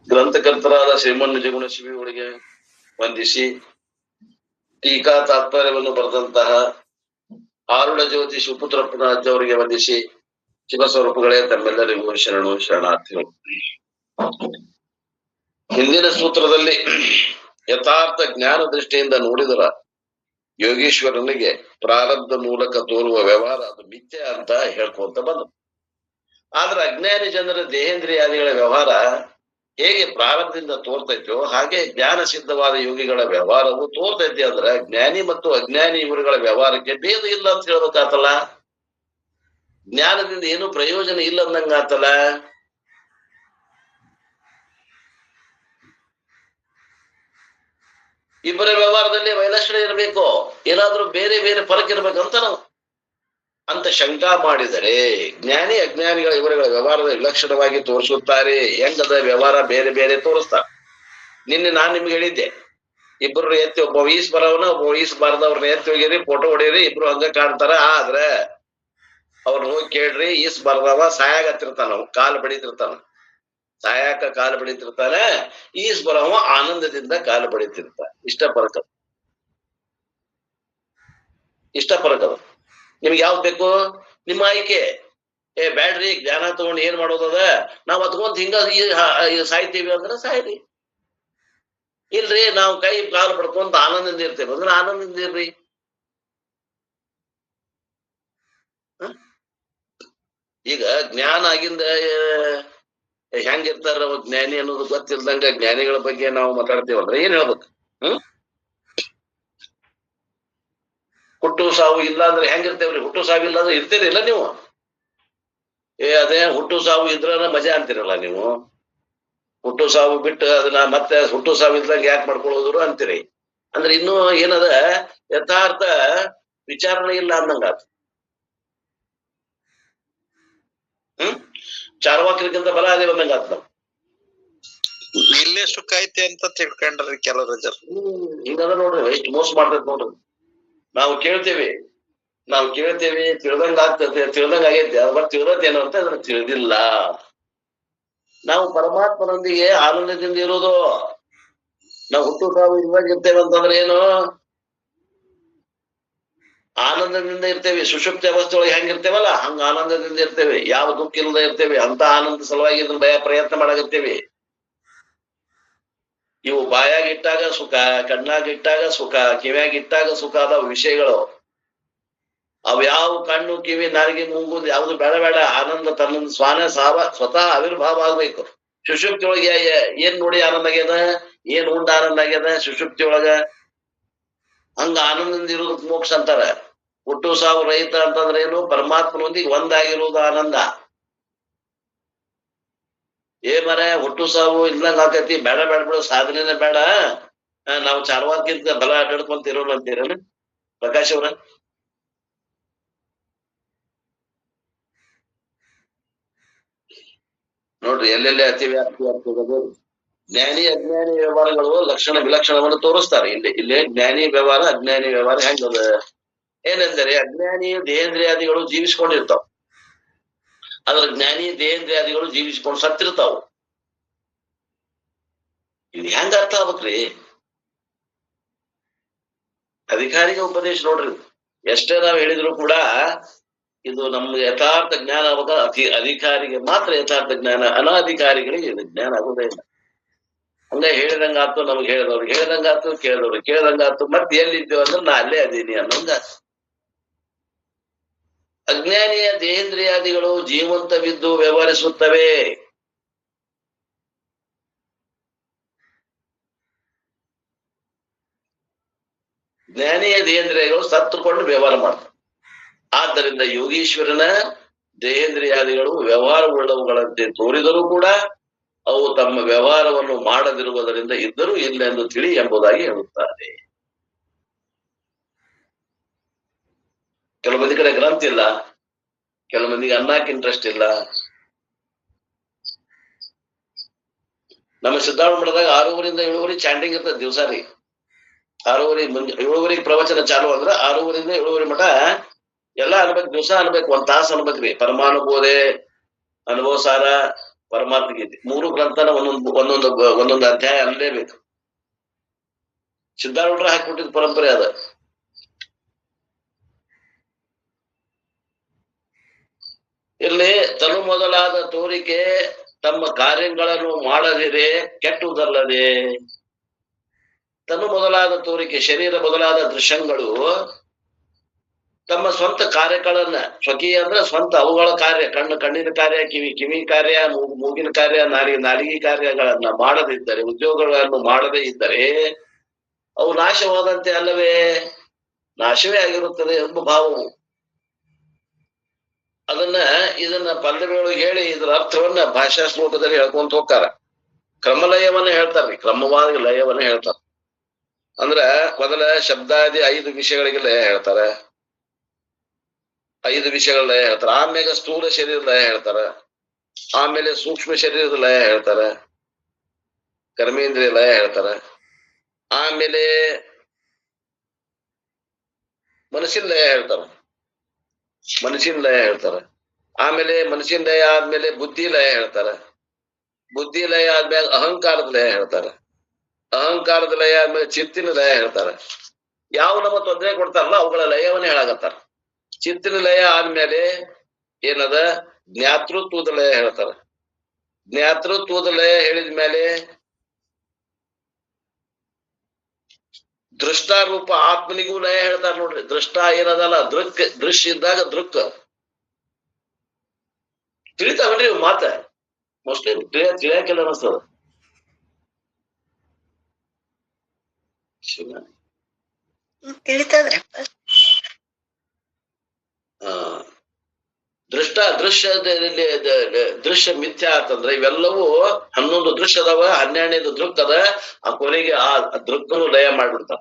ಗ್ರಂಥಕರ್ತರಾದ ಶ್ರೀಮನ್ ನಿಜಗುಣ ಶಿವಿಗಳಿಗೆ ವಂದಿಸಿ ಟೀಕಾ ತಾತ್ಪರ್ಯವನ್ನು ಬರೆದಂತಹ ಆರುಣ ಜ್ಯೋತಿ ಶಿವಪುತ್ರಪ್ಪನಾಜ್ ಅವರಿಗೆ ವಂದಿಸಿ ಶಿವ ಸ್ವರೂಪಗಳೇ ತಮ್ಮೆಲ್ಲರಿಗೂ ಶರಣು ಶರಣಾರ್ಥಿಗಳು. ಹಿಂದಿನ ಸೂತ್ರದಲ್ಲಿ ಯಥಾರ್ಥ ಜ್ಞಾನ ದೃಷ್ಟಿಯಿಂದ ನೋಡಿದರ ಯೋಗೀಶ್ವರನಿಗೆ ಪ್ರಾರಬ್ಧ ಮೂಲಕ ತೋರುವ ವ್ಯವಹಾರ ಅದು ಮಿಥ್ಯ ಅಂತ ಹೇಳ್ಕೊಂತ ಬಂದ. ಆದ್ರೆ ಅಜ್ಞಾನಿ ಜನರ ದೇಹೇಂದ್ರಿಯಾದಿಗಳ ವ್ಯವಹಾರ ಹೇಗೆ ಪ್ರಾರಬ್ಧದಿಂದ ತೋರ್ತೈತೋ ಹಾಗೆ ಜ್ಞಾನ ಸಿದ್ಧವಾದ ಯೋಗಿಗಳ ವ್ಯವಹಾರವು ತೋರ್ತೈತಿ. ಅಂದ್ರೆ ಜ್ಞಾನಿ ಮತ್ತು ಅಜ್ಞಾನಿ ಇವರುಗಳ ವ್ಯವಹಾರಕ್ಕೆ ಭೇದ ಇಲ್ಲ ಅಂತ ಹೇಳ್ಬೇಕಾತಲ್ಲ, ಜ್ಞಾನದಿಂದ ಏನು ಪ್ರಯೋಜನ ಇಲ್ಲ ಅಂದಂಗಾತಲ್ಲ. ಇಬ್ಬರ ವ್ಯವಹಾರದಲ್ಲಿ ವೈಲಕ್ಷಣ ಇರಬೇಕು, ಏನಾದ್ರೂ ಬೇರೆ ಬೇರೆ ಫರಕ್ ಇರ್ಬೇಕಂತ ನಾವು ಅಂತ ಶಂಕಾ ಮಾಡಿದರೆ ಜ್ಞಾನಿ ಅಜ್ಞಾನಿಗಳ ಇವರುಗಳ ವ್ಯವಹಾರದ ವಿಲಕ್ಷಣವಾಗಿ ತೋರಿಸುತ್ತಾರೆ. ಹೆಂಗದ ವ್ಯವಹಾರ ಬೇರೆ ಬೇರೆ ತೋರಿಸ್ತಾರೆ. ನಿನ್ನೆ ನಾನ್ ನಿಮ್ಗೆ ಹೇಳಿದ್ದೆ, ಇಬ್ರು ಎತ್ತಿ ಒಬ್ಬ ವಯಸ್ ಬರವನ ಒಬ್ಬ ವಯಸ್ ಬಾರದವ್ರನ್ನ ಎತ್ತಿ ಹೋಗಿರಿ, ಫೋಟೋ ಹೊಡೀರಿ, ಇಬ್ರು ಹಂಗ ಕಾಣ್ತಾರ. ಆದ್ರೆ ಅವ್ರನ್ನ ಹೋಗಿ ಕೇಳ್ರಿ, ಈಸ್ ಬರ್ದವ ಸಾಯಾಗತ್ತಿರ್ತಾನ, ಕಾಲು ಬಡಿತಿರ್ತಾನ, ಸಾಯಾಕ ಕಾಲು ಬಡಿತಿರ್ತಾನ. ಈಸ್ ಬರವ ಆನಂದದಿಂದ ಕಾಲು ಬಡಿತಿರ್ತಾನ. ಇಷ್ಟ ಫರಕದ. ನಿಮ್ಗೆ ಯಾವ್ದು ಬೇಕು ನಿಮ್ಮ ಆಯ್ಕೆ. ಬ್ಯಾಡ್ರಿ ಜ್ಞಾನ ತಗೊಂಡು ಏನ್ ಮಾಡೋದದ, ನಾವ್ ಅದ್ಕೊಂತ ಹಿಂಗ ಸಾಯ್ತೀವಿ ಅಂದ್ರೆ ಸಾಯ್ರಿ. ಇಲ್ರಿ ನಾವು ಕೈ ಕಾಲು ಪಡ್ಕೊಂತ ಆನಂದದಿಂದ ಇರ್ತೇವೆ ಅಂದ್ರೆ ಆನಂದದಿಂದ ಇರ್ರಿ. ಈಗ ಜ್ಞಾನ ಆಗಿಂದ ಹೆಂಗಿರ್ತಾರ ಜ್ಞಾನಿ ಅನ್ನೋದು ಗೊತ್ತಿಲ್ದಂಗ ಜ್ಞಾನಿಗಳ ಬಗ್ಗೆ ನಾವು ಮಾತಾಡ್ತೇವಂದ್ರೆ ಏನ್ ಹೇಳ್ಬೇಕು? ಹುಟ್ಟು ಸಾವು ಇಲ್ಲ ಅಂದ್ರೆ ಹೆಂಗಿರ್ತೇವ್ರಿ? ಹುಟ್ಟು ಸಾವು ಇಲ್ಲ ಅಂದ್ರೆ ಇರ್ತೀರಿಲ್ಲ ನೀವು? ಅದೇ ಹುಟ್ಟು ಸಾವು ಇದ್ರ ಮಜಾ ಅಂತೀರಲ್ಲ ನೀವು. ಹುಟ್ಟು ಸಾವು ಬಿಟ್ಟು ಅದನ್ನ ಮತ್ತೆ ಹುಟ್ಟು ಸಾವು ಇದ್ದಂಗ ಯಾಕೆ ಮಾಡ್ಕೊಳ್ಳೋದ್ರು ಅಂತೀರಿ. ಅಂದ್ರೆ ಇನ್ನೂ ಏನದ ಯಥಾರ್ಥ ವಿಚಾರಣೆ ಇಲ್ಲ ಅಂದಂಗಾತ. ಚಾರ್ವಾಕ್ರಿಗಿಂತ ಬಲ ಅದೇ ಬಂದಂಗಾತ. ನಾವು ಇಲ್ಲೇ ಸುಖ ಐತಿ ಅಂತ ತಿಳ್ಕೊಂಡ್ರಿ ಕೆಲವ್ರ ಜನ. ಹಿಂಗದ ನೋಡ್ರಿ, ಎಷ್ಟು ಮೋಸ ಮಾಡ್ತೈತಿ ನೋಡ್ರಿ. ನಾವು ಕೇಳ್ತೇವಿ ತಿಳ್ದಂಗ ಆಗ್ತದೆ, ತಿಳ್ದಂಗ ಆಗೈತಿ. ಅದ್ ಬಟ್ ತಿಳ್ದತ್ತೇನು ಅಂತ ಅದ್ರ ತಿಳಿದಿಲ್ಲ. ನಾವು ಪರಮಾತ್ಮನೊಂದಿಗೆ ಆನಂದದಿಂದ ಇರೋದು. ನಾವು ಹುಟ್ಟು ಸಾವು ಇವಾಗ ಇರ್ತೇವೆ ಅಂತಂದ್ರೆ ಏನು? ಆನಂದದಿಂದ ಇರ್ತೇವೆ. ಸುಷುಪ್ತಿ ಅವಸ್ಥೆ ಒಳಗೆ ಹೆಂಗಿರ್ತೇವಲ್ಲ ಹಂಗ ಆನಂದದಿಂದ ಇರ್ತೇವೆ. ಯಾವ ದುಃಖ ಇಲ್ಲದೆ ಇರ್ತೇವೆ. ಅಂತ ಆನಂದ ಸಲುವಾಗಿ ಇದನ್ನ ಪ್ರಯತ್ನ ಮಾಡಾಕತ್ತೇವಿ. ಇವು ಬಾಯಾಗ ಇಟ್ಟಾಗ ಸುಖ, ಕಣ್ಣಾಗ ಇಟ್ಟಾಗ ಸುಖ, ಕಿವ್ಯಾಗ ಇಟ್ಟಾಗ ಸುಖ ಅದಾವ ವಿಷಯಗಳು. ಅವ್ ಯಾವ ಕಣ್ಣು ಕಿವಿ ನಾಲಿಗೆ ಮೂಗುದು ಯಾವ್ದು ಬೇಡ. ಆನಂದ ತನ್ನ ಸ್ವತಃ ಆವಿರ್ಭಾವ ಆಗ್ಬೇಕು. ಸುಷುಪ್ತಿ ಒಳಗೆ ಏನ್ ನೋಡಿ ಆನಂದ ಆಗ್ಯದ, ಏನ್ ಉಂಡ ಆನಂದ ಆಗ್ಯದ ಸುಷುಪ್ತಿ ಒಳಗ. ಹಂಗ ಆನಂದದಿಂದ ಇರೋದಕ್ ಮೋಕ್ಷ ಅಂತಾರ. ಹುಟ್ಟು ಸಾವು ರಹಿತ ಅಂತಂದ್ರೆ ಏನು? ಪರಮಾತ್ಮನೊಂದಿಗೆ ಒಂದಾಗಿರುವುದು ಆನಂದ. ಮರ ಹುಟ್ಟು ಸಾವು ಇಲ್ದಂಗ ಆಕೈತಿ, ಬೇಡ ಬಿಡು, ಸಾಧನೆನೇ ಬೇಡ, ನಾವು ಚಾರ್ವಾಕ್ಕಿಂತ ಬಲ ಅಡ್ಡಾಡ್ಕೊಂತ ಇರೋಣ ಅಂತೀರೇನು ಪ್ರಕಾಶ್ ಅವ್ರ? ನೋಡ್ರಿ ಎಲ್ಲೆಲ್ಲೇ ಅತಿ ವ್ಯಾಪ್ತಿ ಆಗ್ತದೆ. ಜ್ಞಾನಿ ಅಜ್ಞಾನಿ ವ್ಯವಹಾರಗಳು ಲಕ್ಷಣ ವಿಲಕ್ಷಣವನ್ನು ತೋರಿಸ್ತಾರೆ. ಇಲ್ಲಿ ಜ್ಞಾನಿ ವ್ಯವಹಾರ ಅಜ್ಞಾನಿ ವ್ಯವಹಾರ ಹೆಂಗದ ಏನೆಂದರೆ, ಅಜ್ಞಾನಿ ದೇಹೇಂದ್ರಿಯಾದಿಗಳು ಜೀವಿಸ್ಕೊಂಡಿರ್ತಾವ, ಅದ್ರ ಜ್ಞಾನಿ ದೇಹೇಂದ್ರಿಯಾದಿಗಳು ಜೀವಿಸ್ಕೊಂಡು ಸತ್ತಿರ್ತಾವ. ಇದು ಹೆಂಗ ಅರ್ಥ ಆಗ್ಬೇಕ್ರಿ? ಅಧಿಕಾರಿಗೆ ಉಪದೇಶ ನೋಡ್ರಿ. ಎಷ್ಟೇ ನಾವ್ ಹೇಳಿದ್ರು ಕೂಡ ಇದು ನಮ್ಗೆ ಯಥಾರ್ಥ ಜ್ಞಾನ ಆವಾಗ ಅಧಿಕಾರಿಗೆ ಮಾತ್ರ ಯಥಾರ್ಥ ಜ್ಞಾನ, ಅನಾಧಿಕಾರಿಗಳಿಗೆ ಇದು ಜ್ಞಾನ ಆಗೋದೇ ಇಲ್ಲ. ಹಂಗ ಹೇಳಿದಂಗಾತು, ನಮ್ಗೆ ಹೇಳಿದವ್ರಿಗೆ ಹೇಳಿದಂಗಾತು, ಕೇಳಿದವ್ರಿಗೆ ಕೇಳಿದಂಗಾತು. ಮತ್ತೆ ಎಲ್ಲಿದ್ದೇವ ಅಂದ್ರೆ ನಾ ಅಲ್ಲೇ ಅದೀನಿ ಅನ್ನೋಂಗ. ಅಜ್ಞಾನಿಯ ದೇಹೇಂದ್ರಿಯಾದಿಗಳು ಜೀವಂತವಿದ್ದು ವ್ಯವಹರಿಸುತ್ತವೆ. ಜ್ಞಾನಿಯ ದೇಹೇಂದ್ರಿಯಗಳು ಸತ್ತುಕೊಂಡು ವ್ಯವಹಾರ ಮಾಡ್ತವೆ. ಆದ್ದರಿಂದ ಯೋಗೀಶ್ವರನ ದೇಹೇಂದ್ರಿಯಾದಿಗಳು ವ್ಯವಹಾರ ಉಳ್ಳವುಗಳಂತೆ ತೋರಿದರೂ ಕೂಡ ಅವು ತಮ್ಮ ವ್ಯವಹಾರವನ್ನು ಮಾಡದಿರುವುದರಿಂದ ಇದ್ದರೂ ಇಲ್ಲ ಎಂದು ತಿಳಿ ಎಂಬುದಾಗಿ ಹೇಳುತ್ತಾರೆ. ಕೆಲವು ಮಂದಿ ಕಡೆ ಗ್ರಂಥ ಇಲ್ಲ, ಕೆಲವು ಮಂದಿಗೆ ಅನ್ನಕ್ಕೆ ಇಂಟ್ರೆಸ್ಟ್ ಇಲ್ಲ. ನಮ್ಮ ಸಿದ್ಧಾರೂಢ ಮಠದಾಗ 6:30 7:30 ಚಾಂಟಿಂಗ್ ಇರ್ತದೆ ದಿವಸ ರೀ. 6:30 7:30 ಪ್ರವಚನ ಚಾಲು ಅಂದ್ರ 6:30 7:30 ಮಠ ಎಲ್ಲಾ ಅನ್ಬೇಕು, ದಿವಸ ಅನ್ಬೇಕು, 1 ತಾಸು ಅನ್ಬೇಕ್ರಿ. ಪರಮಾನುಭೂದೆ ಅನುಭವ ಸಾರ, ಪರಮಾತ್ಮ ಗೀತೆ 3 ಗ್ರಂಥನ ಒಂದೊಂದು ಅಧ್ಯಾಯ ಅನ್ಲೇಬೇಕು. ಸಿದ್ಧಾರೂಢರು ಹಾಕಿಬಿಟ್ಟಿದ ಪರಂಪರೆ ಅದ. ಇಲ್ಲಿ ತನು ಮೊದಲಾದ ತೋರಿಕೆ ತಮ್ಮ ಕಾರ್ಯಗಳನ್ನು ಮಾಡದಿರೆ ಕೆಟ್ಟುದಲ್ಲದೆ. ತನು ಮೊದಲಾದ ತೋರಿಕೆ, ಶರೀರ ಮೊದಲಾದ ದೃಶ್ಯಗಳು ತಮ್ಮ ಸ್ವಂತ ಕಾರ್ಯಗಳನ್ನ, ಸ್ವಕೀಯ ಅಂದ್ರೆ ಸ್ವಂತ ಅವುಗಳ ಕಾರ್ಯ, ಕಣ್ಣಿನ ಕಾರ್ಯ, ಕಿವಿ ಕಾರ್ಯ, ಮೂಗಿನ ಕಾರ್ಯ, ನಾಲಿಗೆ ಕಾರ್ಯಗಳನ್ನ ಮಾಡದಿದ್ದರೆ, ಉದ್ಯೋಗಗಳನ್ನು ಮಾಡದೇ ಇದ್ದರೆ ಅವು ನಾಶವಾದಂತೆ ಅಲ್ಲವೇ? ನಾಶವೇ ಆಗಿರುತ್ತದೆ ಎಂಬ ಭಾವವು. ಇದನ್ನ ಪಲ್ಲವಿಯೊಳಗೆ ಹೇಳಿ ಇದರ ಅರ್ಥವನ್ನ ಭಾಷಾ ಶ್ಲೋಕದಲ್ಲಿ ಹೇಳ್ಕೊಂತ ಹೋಗ್ತಾರ. ಕ್ರಮಲಯವನ್ನ ಹೇಳ್ತಾರ್ರಿ, ಕ್ರಮವಾಗಿ ಲಯವನ್ನ ಹೇಳ್ತಾರ. ಅಂದ್ರ ಮೊದಲ ಶಬ್ದಾದಿ 5 ವಿಷಯಗಳಿಗೆ ಲಯ ಹೇಳ್ತಾರ, 5 ವಿಷಯಗಳ ಲಯ ಹೇಳ್ತಾರ. ಆಮೇಲೆ ಸ್ಥೂಲ ಶರೀರದ ಲಯ ಹೇಳ್ತಾರ, ಆಮೇಲೆ ಸೂಕ್ಷ್ಮ ಶರೀರದ ಲಯ ಹೇಳ್ತಾರ, ಕರ್ಮೇಂದ್ರಿಯ ಲಯ ಹೇಳ್ತಾರ, ಆಮೇಲೆ ಮನಸ್ಸಿನ ಲಯ ಹೇಳ್ತಾರ, ಆಮೇಲೆ ಮನಸ್ಸಿನ ಲಯ ಆದ್ಮೇಲೆ ಬುದ್ಧಿ ಲಯ ಹೇಳ್ತಾರ, ಬುದ್ಧಿ ಲಯ ಆದ್ಮೇಲೆ ಅಹಂಕಾರದ ಲಯ ಹೇಳ್ತಾರ, ಅಹಂಕಾರದ ಲಯ ಆದ್ಮೇಲೆ ಚಿತ್ತಿನ ಲಯ ಹೇಳ್ತಾರ. ಯಾವ ನಮ್ಮ ತೊಂದರೆ ಕೊಡ್ತಾರಲ್ಲ ಅವುಗಳ ಲಯವನ್ನ ಹೇಳಾಕತ್ತಾರ. ಚಿತ್ತಿನ ಲಯ ಆದ್ಮೇಲೆ ಏನದ ಜ್ಞಾತೃತ್ವದ ಲಯ ಹೇಳ್ತಾರ. ಜ್ಞಾತೃತ್ವದ ಲಯ ಹೇಳಿದ್ಮೇಲೆ ದೃಷ್ಟಾರೂಪ ಆತ್ಮನಿಗೂ ಲಯ ಹೇಳ್ತಾರ ನೋಡ್ರಿ. ದೃಷ್ಟ ಏನದಲ್ಲ, ದೃಶ್ಯ ಇದ್ದಾಗ ದೃಕ್ ತಿಳಿತಾವನ್ರಿ ಇವ್ ಮಾತ. ಮೋಸ್ಟ್ಲಿ ತಿಳಿಯಾಕೆಲ್ಲ ಅನಿಸ್ತದ. ತಿಳಿತದ್ರಿ. ದೃಶ್ಯ ಮಿಥ್ಯಾ ಅಂತಂದ್ರೆ ಇವೆಲ್ಲವೂ 11 ದೃಶ್ಯ ಅದಾವ, 12ನೇದು ದೃಕ್ ಅದ. ಆ ಕೊನೆಗೆ ಆ ದೃಕ್ಕನು ಲಯ ಮಾಡ್ಬಿಡ್ತಾರ.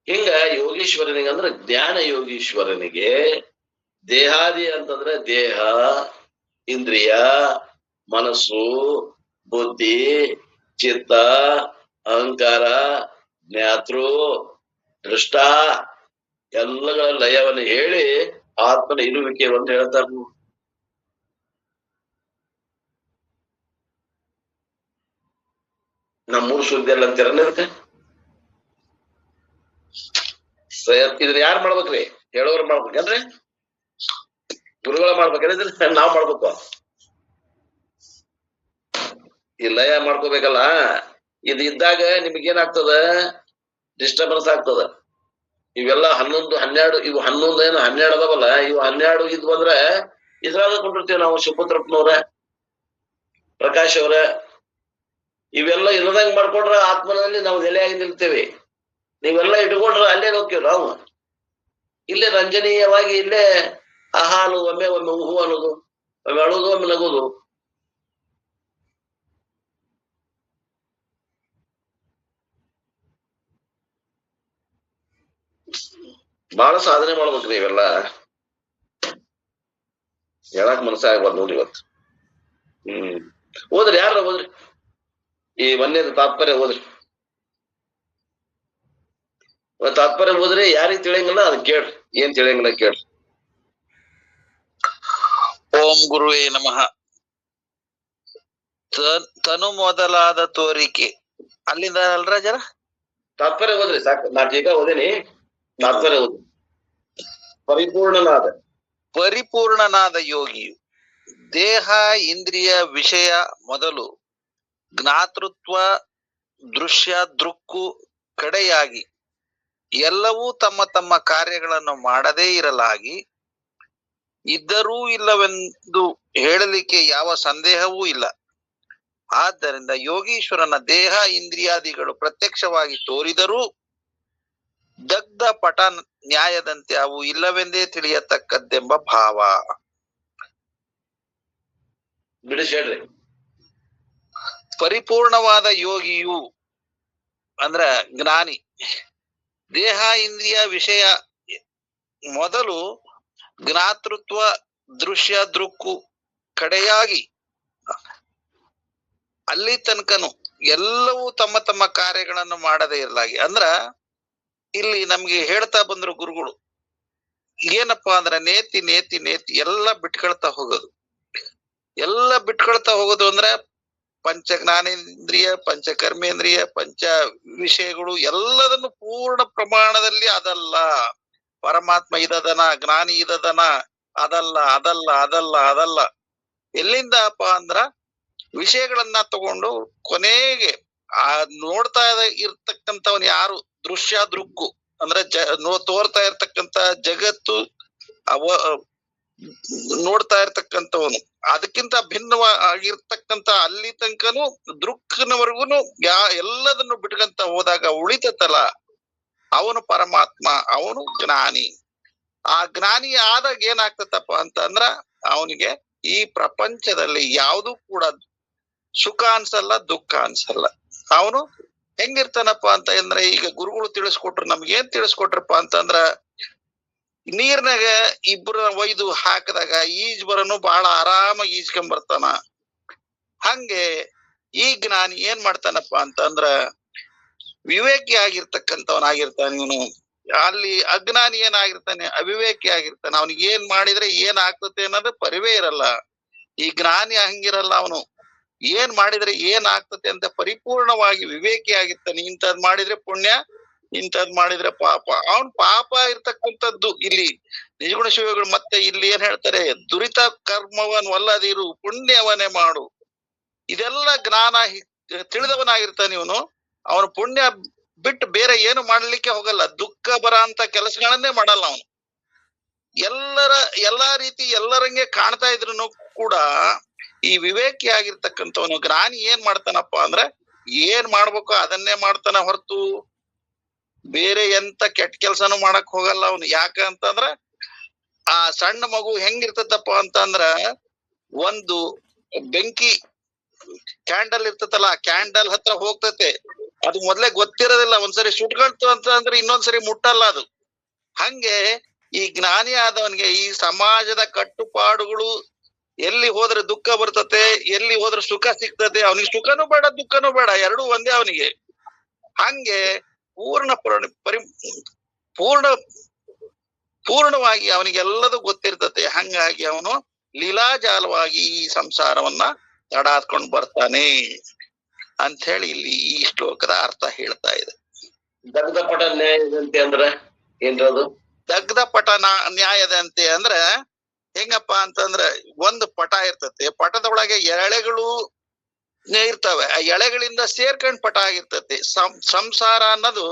ಹಿಂಗ ಯೋಗೀಶ್ವರನಿಗೆ ಅಂದ್ರೆ ಜ್ಞಾನ ಯೋಗೀಶ್ವರನಿಗೆ ದೇಹಾದಿ ಅಂತಂದ್ರೆ ದೇಹ, ಇಂದ್ರಿಯ, ಮನಸ್ಸು, ಬುದ್ಧಿ, ಚಿತ್ತ, ಅಹಂಕಾರ, ಜ್ಞಾತೃ, ದೃಷ್ಟ ಎಲ್ಲಗಳ ಲಯವನ್ನು ಹೇಳಿ ಆತ್ಮನ ಇರುವಿಕೆಯನ್ನು ಹೇಳ್ತಾರ. ನಮ್ಮೂರು ಸುದ್ದಿ ಅಲ್ಲ ಅಂತೀರ ಇದಕ್ಕೆ. ಇದನ್ನ ಯಾರು ಮಾಡ್ಬೇಕ್ರಿ? ಹೇಳೋರು ಮಾಡ್ಬೇಕಂದ್ರೆ ಗುರುಗಳ ಮಾಡ್ಬೇಕಂದ್ರೆ ನಾವ್ ಮಾಡ್ಬೇಕು. ಈ ಲಯ ಮಾಡ್ಕೋಬೇಕಲ್ಲ. ಇದು ಇದ್ದಾಗ ನಿಮಗೇನಾಗ್ತದ? ಡಿಸ್ಟರ್ಬೆನ್ಸ್ ಆಗ್ತದ. ಇವೆಲ್ಲ 11, 12 ಇವು 11 ಏನು 12 ಅದಾವಲ್ಲ, ಇವು 12 ಇದ್ವು ಅಂದ್ರೆ ಇದ್ರಾಗ ಕೊಂಡಿರ್ತೀವಿ ನಾವು. ಸುಪುತ್ರಪ್ಪನವ್ರ, ಪ್ರಕಾಶ್ ಅವ್ರ, ಇವೆಲ್ಲ ಇಲ್ಲದಂಗ್ ಮಾಡ್ಕೊಂಡ್ರ ಆತ್ಮನಲ್ಲಿ ನಾವು ನೆಲೆಯಾಗಿ ನಿಲ್ತೇವೆ. ನೀವೆಲ್ಲ ಇಟ್ಕೊಂಡ್ರ ಅಲ್ಲೇ ಹೋಗ್ತೀವಿ ನಾವು. ಇಲ್ಲೇ ರಂಜನೀಯವಾಗಿ ಇಲ್ಲೇ ಆಹಾ ಅನ್ನೋದು, ಒಮ್ಮೆ ಊಹು ಅನ್ನೋದು, ಒಮ್ಮೆ ಅಳುದು, ಒಮ್ಮೆ ನಗುದು. ಬಹಳ ಸಾಧನೆ ಮಾಡ್ಬೇಕ್ರಿ ಇವೆಲ್ಲ. ಹೇಳಕ್ ಮನಸ್ಸಾಗ್ಬಾರ್ದು ನೋಡಿ ಇವತ್ತು. ಓದ್ರಿ, ಯಾರ ಓದ್ರಿ, ಈ ಒಂದೇದು ತಾತ್ಪರ್ಯ ಓದ್ರಿ. ತಾತ್ಪರ್ಯ ಓದ್ರಿ. ಯಾರಿಗ್ ತಿಳಿಯಂಗಿಲ್ಲ ಅದ್ ಕೇಳ್ರಿ, ಏನ್ ತಿಳಿಯಂಗಿಲ್ಲ ಕೇಳ್ರಿ. ಓಂ ಗುರುವೇ ನಮಃ. ತನು ಮೊದಲಾದ ತೋರಿಕೆ ಅಲ್ಲಿಂದ ಅಲ್ರ ಜರ ತಾತ್ಪರ್ಯ ಓದ್ರಿ ಸಾಕು. ನಾ ಈಗ ಓದೇನಿ, ತಾತ್ಪರ್ಯ ಓದ್ರಿ. ಪರಿಪೂರ್ಣನಾದ ಯೋಗಿಯು ದೇಹ, ಇಂದ್ರಿಯ, ವಿಷಯ ಮೊದಲು ಜ್ಞಾತೃತ್ವ, ದೃಶ್ಯ, ದೃಕ್ಕು ಕಡೆಯಾಗಿ ಎಲ್ಲವೂ ತಮ್ಮ ತಮ್ಮ ಕಾರ್ಯಗಳನ್ನು ಮಾಡದೇ ಇರಲಾಗಿ ಇದ್ದರೂ ಇಲ್ಲವೆಂದು ಹೇಳಲಿಕ್ಕೆ ಯಾವ ಸಂದೇಹವೂ ಇಲ್ಲ. ಆದ್ದರಿಂದ ಯೋಗೀಶ್ವರನ ದೇಹ, ಇಂದ್ರಿಯಾದಿಗಳು ಪ್ರತ್ಯಕ್ಷವಾಗಿ ತೋರಿದರೂ ದಗ್ಧ ಪಟ ನ್ಯಾಯದಂತೆ ಅವು ಇಲ್ಲವೆಂದೇ ತಿಳಿಯತಕ್ಕದ್ದೆಂಬ ಭಾವ. ಬಿಡಿಸ್ಯಾಡ್ರಿ. ಪರಿಪೂರ್ಣವಾದ ಯೋಗಿಯು ಅಂದ್ರ ಜ್ಞಾನಿ ದೇಹ, ಇಂದ್ರಿಯ, ವಿಷಯ ಮೊದಲು ಜ್ಞಾತೃತ್ವ, ದೃಶ್ಯ, ದೃಕ್ಕು ಕಡೆಯಾಗಿ ಅಲ್ಲಿ ತನಕನು ಎಲ್ಲವೂ ತಮ್ಮ ತಮ್ಮ ಕಾರ್ಯಗಳನ್ನು ಮಾಡದೇ ಇರಲಾಗಿ. ಅಂದ್ರ ಇಲ್ಲಿ ನಮ್ಗೆ ಹೇಳ್ತಾ ಬಂದ್ರು ಗುರುಗಳು ಏನಪ್ಪಾ ಅಂದ್ರ ನೇತಿ ನೇತಿ ನೇತಿ ಎಲ್ಲ ಬಿಟ್ಕೊಳ್ತಾ ಹೋಗೋದು. ಎಲ್ಲ ಬಿಟ್ಕೊಳ್ತಾ ಹೋಗೋದು ಅಂದ್ರೆ ಪಂಚ ಜ್ಞಾನೇಂದ್ರಿಯ, ಪಂಚ ಕರ್ಮೇಂದ್ರಿಯ, ಪಂಚ ವಿಷಯಗಳು ಎಲ್ಲದನ್ನು ಪೂರ್ಣ ಪ್ರಮಾಣದಲ್ಲಿ ಅದಲ್ಲ, ಪರಮಾತ್ಮ ಇದದನ, ಜ್ಞಾನಿ ಇದದನ, ಅದಲ್ಲ ಅದಲ್ಲ ಅದಲ್ಲ ಅದಲ್ಲ. ಎಲ್ಲಿಂದಪ್ಪ ಅಂದ್ರ ವಿಷಯಗಳನ್ನ ತಗೊಂಡು ಕೊನೆಗೆ ಆ ನೋಡ್ತಾ ಇರ್ತಕ್ಕಂಥವನ್ ಯಾರು ದೃಶ್ಯ ದೃಕ್ಕು ಅಂದ್ರೆ ತೋರ್ತಾ ಇರ್ತಕ್ಕಂತ ಜಗತ್ತು ನೋಡ್ತಾ ಇರ್ತಕ್ಕಂಥವನು ಅದಕ್ಕಿಂತ ಭಿನ್ನವಾಗಿರ್ತಕ್ಕಂತ ಅಲ್ಲಿ ತನಕನು ದೃಕ್ನವರೆಗೂ ಎಲ್ಲದನ್ನು ಬಿಟ್ಕಂತ ಹೋದಾಗ ಉಳಿತತ್ತಲ್ಲ ಅವನು ಪರಮಾತ್ಮ, ಅವನು ಜ್ಞಾನಿ. ಆ ಜ್ಞಾನಿ ಆದಾಗ ಏನಾಗ್ತತಪ್ಪ ಅಂತಂದ್ರ ಅವನಿಗೆ ಈ ಪ್ರಪಂಚದಲ್ಲಿ ಯಾವುದು ಕೂಡ ಸುಖ ಅನ್ಸಲ್ಲ, ದುಃಖ ಅನ್ಸಲ್ಲ. ಅವನು ಹೆಂಗಿರ್ತಾನಪ್ಪ ಅಂತ ಅಂದ್ರೆ ಈಗ ಗುರುಗಳು ತಿಳಿಸ್ಕೊಟ್ರು, ನಮ್ಗೆ ಏನ್ ತಿಳಿಸ್ಕೊಟ್ರಪ್ಪ ಅಂತಂದ್ರ ನೀರ್ನಾಗ ಇಬ್ರು ಒಯ್ದು ಹಾಕಿದಾಗ ಈಜ್ ಬರನು ಬಹಳ ಆರಾಮಾಗಿ ಈಜ್ಕೊಂಡ್ ಬರ್ತಾನ. ಹಂಗೆ ಈ ಜ್ಞಾನಿ ಏನ್ ಮಾಡ್ತಾನಪ್ಪ ಅಂತಂದ್ರ ವಿವೇಕಿ ಆಗಿರ್ತಕ್ಕಂಥವನಾಗಿರ್ತಾನೆ. ಇವನು ಅಲ್ಲಿ ಅಜ್ಞಾನಿ ಏನಾಗಿರ್ತಾನೆ, ಅವಿವೇಕಿ ಆಗಿರ್ತಾನೆ. ಅವನಿಗೆ ಏನ್ ಮಾಡಿದ್ರೆ ಏನ್ ಆಗ್ತತೆ ಅನ್ನೋದು ಪರಿವೇ ಇರಲ್ಲ. ಈ ಜ್ಞಾನಿ ಹಂಗಿರಲ್ಲ, ಅವನು ಏನ್ ಮಾಡಿದ್ರೆ ಏನ್ ಆಗ್ತತೆ ಅಂತ ಪರಿಪೂರ್ಣವಾಗಿ ವಿವೇಕಿ ಆಗಿರ್ತಾನೆ. ಇಂಥದ್ ಮಾಡಿದ್ರೆ ಪುಣ್ಯ, ಇಂಥದ್ ಮಾಡಿದ್ರೆ ಪಾಪ. ಅವನ್ ಪಾಪ ಇರ್ತಕ್ಕಂಥದ್ದು ಇಲ್ಲಿ ನಿಜಗುಣ ಶಿವಗಳು ಮತ್ತೆ ಇಲ್ಲಿ ಏನ್ ಹೇಳ್ತಾರೆ, ದುರಿತ ಕರ್ಮವನ್ನಲ್ಲದಿರು ಪುಣ್ಯವನ್ನೇ ಮಾಡು. ಇದೆಲ್ಲ ಜ್ಞಾನ ತಿಳಿದವನಾಗಿರ್ತಾನೆ ಇವನು. ಅವನು ಪುಣ್ಯ ಬಿಟ್ಟು ಬೇರೆ ಏನು ಮಾಡ್ಲಿಕ್ಕೆ ಹೋಗಲ್ಲ, ದುಃಖ ಬರ ಅಂತ ಕೆಲಸಗಳನ್ನೇ ಮಾಡಲ್ಲ ಅವನು. ಎಲ್ಲಾ ರೀತಿ ಎಲ್ಲರಂಗೆ ಕಾಣ್ತಾ ಇದ್ರು ಕೂಡ ಈ ವಿವೇಕಿ ಆಗಿರ್ತಕ್ಕಂಥವನು ಜ್ಞಾನಿ ಏನ್ ಮಾಡ್ತಾನಪ್ಪ ಅಂದ್ರೆ ಏನ್ ಮಾಡ್ಬೇಕು ಅದನ್ನೇ ಮಾಡ್ತಾನ ಹೊರತು ಬೇರೆ ಎಂತ ಕೆಟ್ಟ ಕೆಲ್ಸನೂ ಮಾಡಕ್ ಹೋಗಲ್ಲ ಅವನು. ಯಾಕಂತಂದ್ರ ಆ ಸಣ್ಣ ಮಗು ಹೆಂಗಿರ್ತದಪ್ಪ ಅಂತಂದ್ರ ಒಂದು ಬೆಂಕಿ ಕ್ಯಾಂಡಲ್ ಇರ್ತತಲ್ಲ, ಆ ಕ್ಯಾಂಡಲ್ ಹತ್ರ ಹೋಗ್ತತೆ, ಅದು ಮೊದ್ಲೇ ಗೊತ್ತಿರೋದಿಲ್ಲ. ಒಂದ್ಸರಿ ಸುಟ್ಕೊಳ್ತು ಅಂತ ಅಂದ್ರೆ ಇನ್ನೊಂದ್ಸರಿ ಮುಟ್ಟಲ್ಲ ಅದು. ಹಂಗೆ ಈ ಜ್ಞಾನಿ ಆದವನ್ಗೆ ಈ ಸಮಾಜದ ಕಟ್ಟುಪಾಡುಗಳು ಎಲ್ಲಿ ಹೋದ್ರೆ ದುಃಖ ಬರ್ತತೆ, ಎಲ್ಲಿ ಹೋದ್ರೆ ಸುಖ ಸಿಗ್ತದೆ. ಅವನಿಗೆ ಸುಖನೂ ಬೇಡ ದುಃಖನೂ ಬೇಡ, ಎರಡೂ ಒಂದೇ ಅವನಿಗೆ. ಹಂಗೆ ಪೂರ್ಣವಾಗಿ ಅವನಿಗೆಲ್ಲದೂ ಗೊತ್ತಿರ್ತತೆ. ಹಂಗಾಗಿ ಅವನು ಲೀಲಾಜಾಲವಾಗಿ ಈ ಸಂಸಾರವನ್ನ ತಡಾದ್ಕೊಂಡು ಬರ್ತಾನೆ ಅಂತ ಹೇಳಿ ಇಲ್ಲಿ ಈ ಶ್ಲೋಕದ ಅರ್ಥ ಹೇಳ್ತಾ ಇದೆ. ದಗ್ಧ ಪಟ ನ್ಯಾಯದಂತೆ ಅಂದ್ರ ಏನ್ರದು? ದಗ್ಧ ಪಟ ನ್ಯಾಯದಂತೆ ಅಂದ್ರ ಹೆಂಗಪ್ಪ ಅಂತಂದ್ರ ಒಂದು ಪಟ ಇರ್ತತೆ, ಪಟದೊಳಗೆ ಎಳೆಗಳು ಇರ್ತವೆ, ಆ ಎಳೆಗಳಿಂದ ಸೇರ್ಕೊಂಡ್ ಪಟ ಆಗಿರ್ತತಿ. ಸಂಸಾರ ಅನ್ನೋದು